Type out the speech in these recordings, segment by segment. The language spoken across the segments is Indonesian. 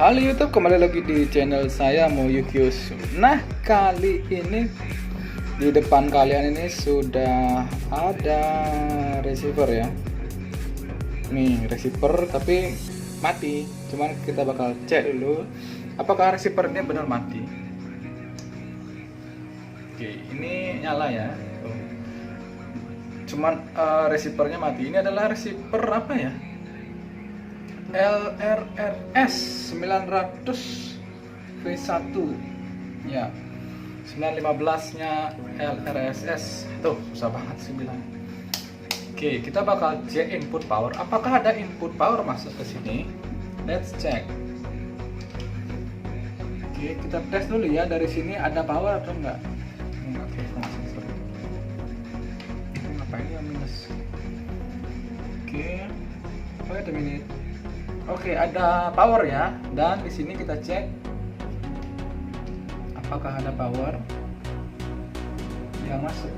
Halo YouTube, kembali lagi di channel saya Moyukyus. Nah, kali ini di depan kalian ini sudah ada receiver ya. Nih, receiver tapi mati. Cuman kita bakal cek dulu apakah receiver ini benar mati. Oke, ini nyala ya. Cuman receivernya mati. Ini adalah receiver apa ya? LRRS 900 V1 ya, 915 nya LRSS tuh, susah banget sih bilang. Oke, kita bakal cek input power. Apakah ada input power masuk ke sini? Let's check. Oke, kita tes dulu ya, dari sini ada power atau enggak. Oke, ngapain ya minus. Oke, wait a minute. Oke, ada power ya, dan di sini kita cek apakah ada power yang masuk.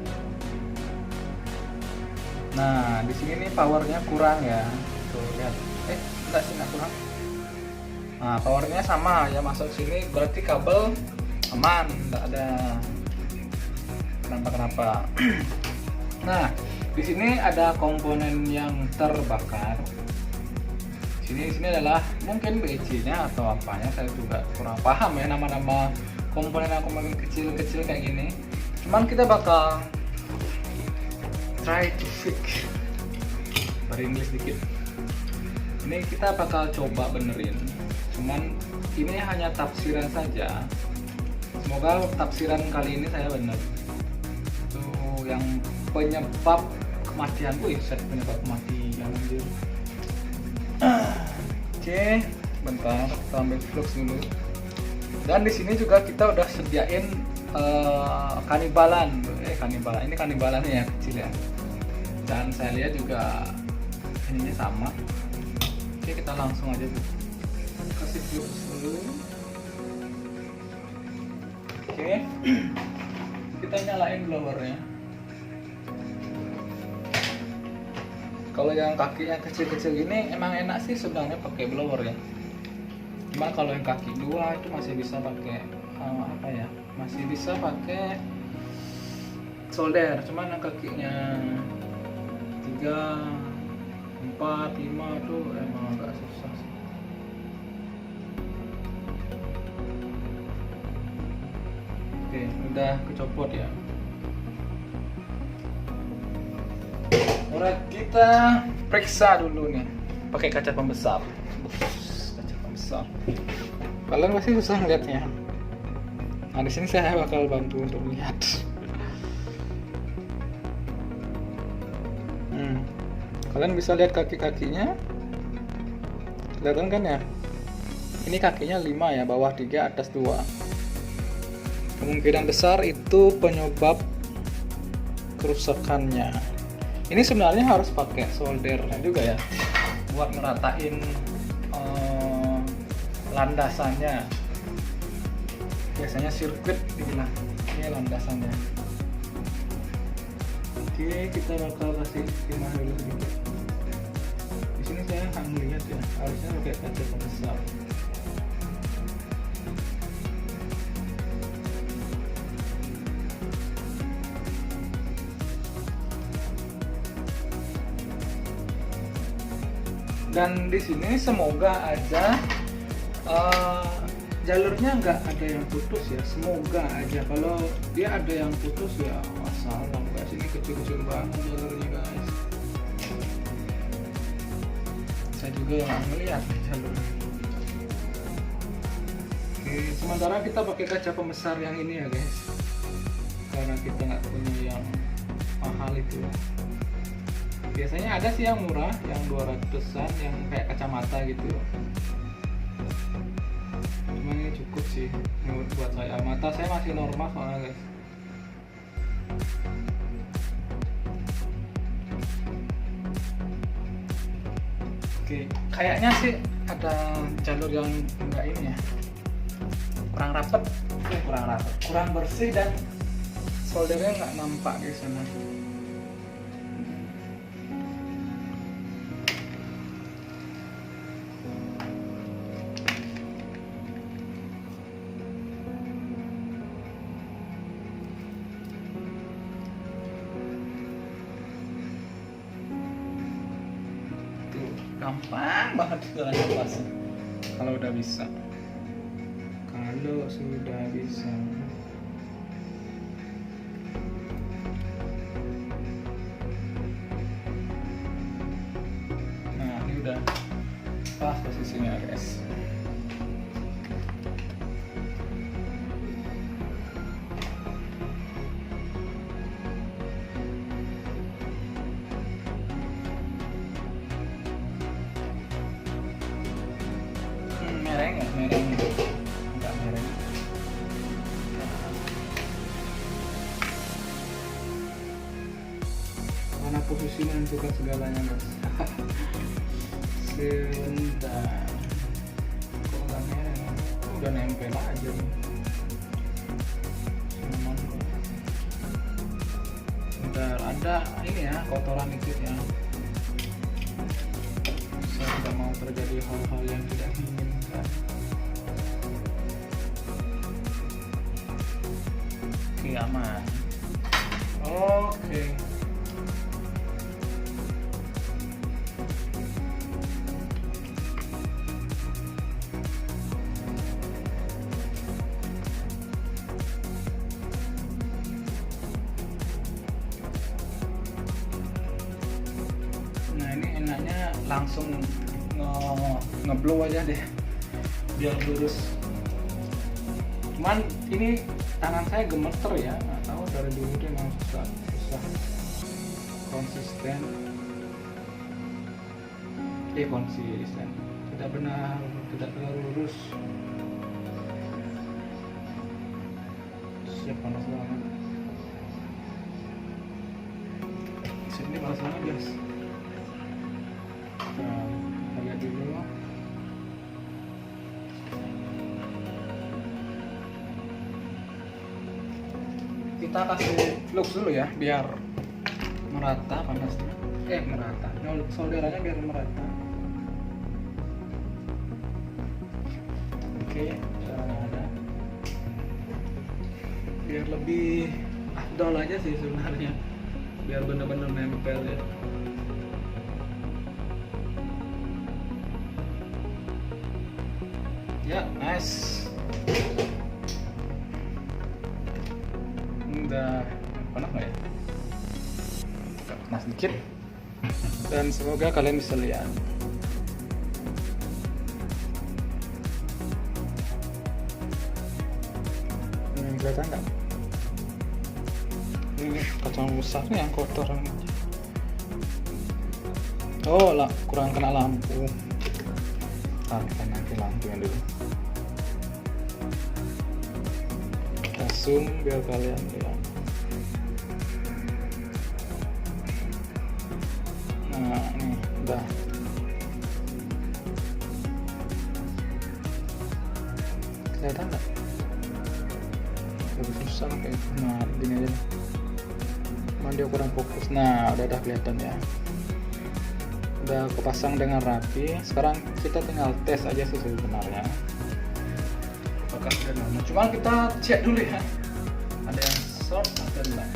Nah, di sini nih powernya kurang ya, tuh lihat. Enggak sih, nggak kurang. Nah, powernya sama ya, masuk sini berarti kabel aman, nggak ada kenapa-kenapa. Nah, di sini ada komponen yang terbakar. Sini adalah mungkin BC-nya atau apanya, saya juga kurang paham ya nama-nama komponen kecil-kecil kayak gini. Cuman kita bakal try to fix. Berenglish dikit. Ini kita bakal coba benerin. Cuman ini hanya tafsiran saja. Semoga tafsiran kali ini saya bener. Tuh yang penyebab kematian, penyebab kematian anjir. Oke, bentar, kita ambil flux dulu. Dan di sini juga kita udah sediain kanibalan. Ini kanibalannya ya, kecil ya. Dan saya lihat juga ininya sama. Oke, kita langsung aja kasih flux dulu. Oke, kita nyalain blowernya. Kalau yang kakinya kecil-kecil gini emang enak sih sebenarnya pakai blower ya. Cuma kalau yang kaki dua itu masih bisa pakai masih bisa pakai solder. Cuman yang kakinya 3, 4, 5 tuh emang agak susah sih. Oke, udah kecopot ya. Alright, kita periksa dulu nih pakai kaca pembesar. Kaca pembesar. Kalian pasti susah ngeliatnya. Nah, di sini saya bakal bantu untuk melihat. Kalian bisa lihat kaki-kakinya. Kelihatan kan ya? Ini kakinya 5 ya, bawah 3, atas 2. Kemungkinan besar itu penyebab kerusakannya. Ini sebenarnya harus pakai soldernya juga ya, buat ngeratain landasannya. Biasanya sirkuit dibilang ini landasannya. Oke, kita bakal kasih timah dulu sedikit. Di sini saya nggak melihat ya, harusnya pakai kaca pembesar. Dan di sini semoga aja jalurnya nggak ada yang putus ya, semoga aja. Kalau dia ada yang putus ya masalah, nggak, sini kecil-kecil banget jalurnya guys. Saya juga yang ngeliat jalurnya. Oke, sementara kita pakai kaca pembesar yang ini ya guys, karena kita nggak punya yang mahal itu. Biasanya ada sih yang murah, yang 200-an, yang kayak kacamata gitu. Cuman ini cukup sih menurut buat saya. Mata saya masih normal soalnya guys. Oke, kayaknya sih ada jalur yang enggak ini ya, kurang rapet, kurang bersih, dan soldernya nggak nampak di sana. gampang banget jalannya pas kalau udah bisa. Kalau sudah bisa. Nah ini udah pas posisinya guys. Mereng ya, mereng enggak mereng. Mana posisi menentukan segalanya guys. Sebentar, kok enggak mereng? Udah nempel aja nih. Bentar, ada ini ya kotoran dikit ya. Saya tidak mau terjadi hal-hal yang tidak diinginkan. Oke, aman. Oke. Nah ini enaknya langsung ngeblow aja deh biar lurus. Cuman ini tangan saya gemeter ya, nggak tahu dari dulu dia memang susah konsisten. Konsisten tidak benar, tidak terlalu lurus. Siap, panas banget. Sini panas banget guys. Nah, kita lihat dulu. Kita kasih flux dulu ya biar merata panasnya. Merata. Solderannya biar merata. Oke, caranya ada. Biar lebih afdol aja sih sebenarnya. Biar benar-benar nempel ya. Ya, nice. Udah panas nggak ya? Panas sedikit. Dan semoga kalian bisa lihat. Kelihatan nggak? Ini kacang besar nih yang kotor. Oh lah, kurang kena lampu. Kita nanti lampunya dulu. Kita zoom biar kalian lihat. Nah ini udah. Kelihatan nggak? Lebih susah kayak nah gini aja. Cuman dia kurang fokus. Nah udah kelihatan ya. Udah kepasang dengan rapi. Sekarang kita tinggal tes aja sih sebenarnya apakah sudah normal. Cuma kita cek dulu ya ada yang short atau enggak.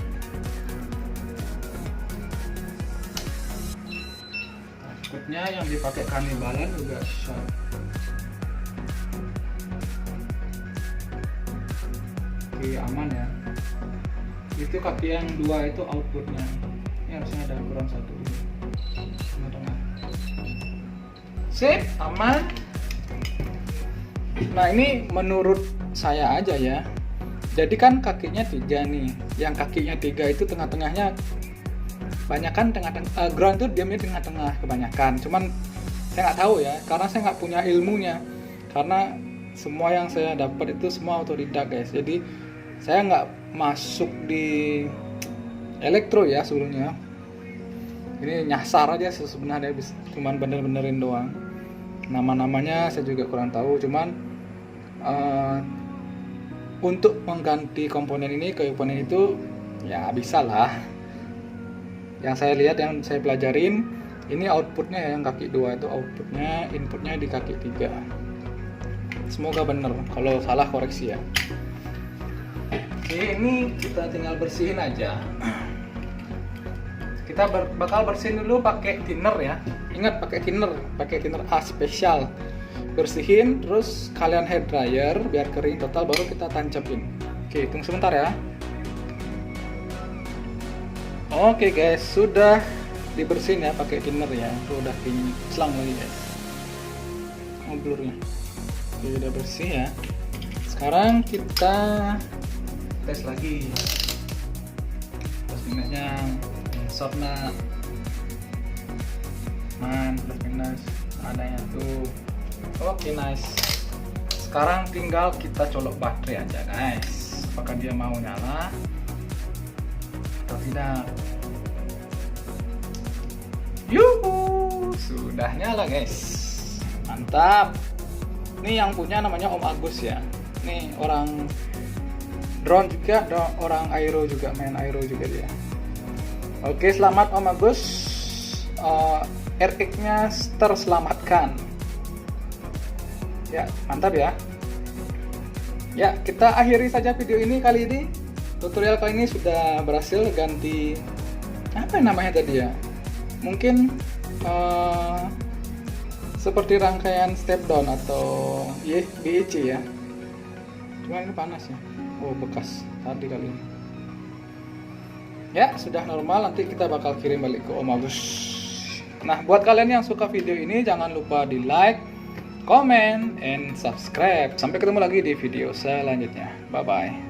Takutnya yang dipakai kanibalan juga short. Oke, aman ya. Itu kaki yang dua itu outputnya. Ini harusnya ada kurang satu. Tengah-tengah. Sip, aman. Nah ini menurut saya aja ya. Jadi kan kakinya 3 nih. Yang kakinya 3 itu tengah-tengahnya banyakan tengah-tengah. Ground itu diamnya tengah-tengah kebanyakan. Cuman saya nggak tahu ya, karena saya nggak punya ilmunya. Karena semua yang saya dapat itu semua otodidak guys. Jadi saya nggak masuk di elektro ya sebelumnya. Ini nyasar aja sebenarnya, cuman bener-benerin doang. Nama-namanya saya juga kurang tahu, cuman untuk mengganti komponen ini ke komponen itu ya bisa lah. Yang saya lihat, yang saya pelajarin, ini outputnya ya, yang kaki 2 itu outputnya, inputnya di kaki 3. Semoga bener, kalau salah koreksi ya. Oke, ini kita tinggal bersihin aja. Kita bakal bersihin dulu pakai thinner ya. Ingat pakai thinner A spesial. Bersihin, terus kalian hair dryer biar kering total, baru kita tancapin. Oke, tunggu sebentar ya. Oke guys, sudah dibersihin ya pakai thinner ya. Itu udah kinclang lagi guys. Blurnya. Oke, udah bersih ya. Sekarang kita tes lagi. Plus minusnya, softnya plus minus adanya tuh. Oke, nice. Sekarang tinggal kita colok baterai aja guys. Apakah dia mau nyala atau tidak? Yuhu, sudah nyala guys. Mantap. Ini yang punya namanya Om Agus ya. Nih orang drone juga, orang aero juga, main aero juga dia. Oke, selamat Om Agus. RX-nya terselamatkan. Ya, mantap ya. Ya, kita akhiri saja video ini kali ini. Tutorial kali ini sudah berhasil ganti apa namanya tadi ya? Mungkin seperti rangkaian step down atau BEC ya. Cuman ini panas ya. Oh, bekas tadi kali ini. Ya, sudah normal. Nanti kita bakal kirim balik ke Om Agus. Nah, buat kalian yang suka video ini, jangan lupa di like, comment, and subscribe. Sampai ketemu lagi di video selanjutnya. Bye-bye.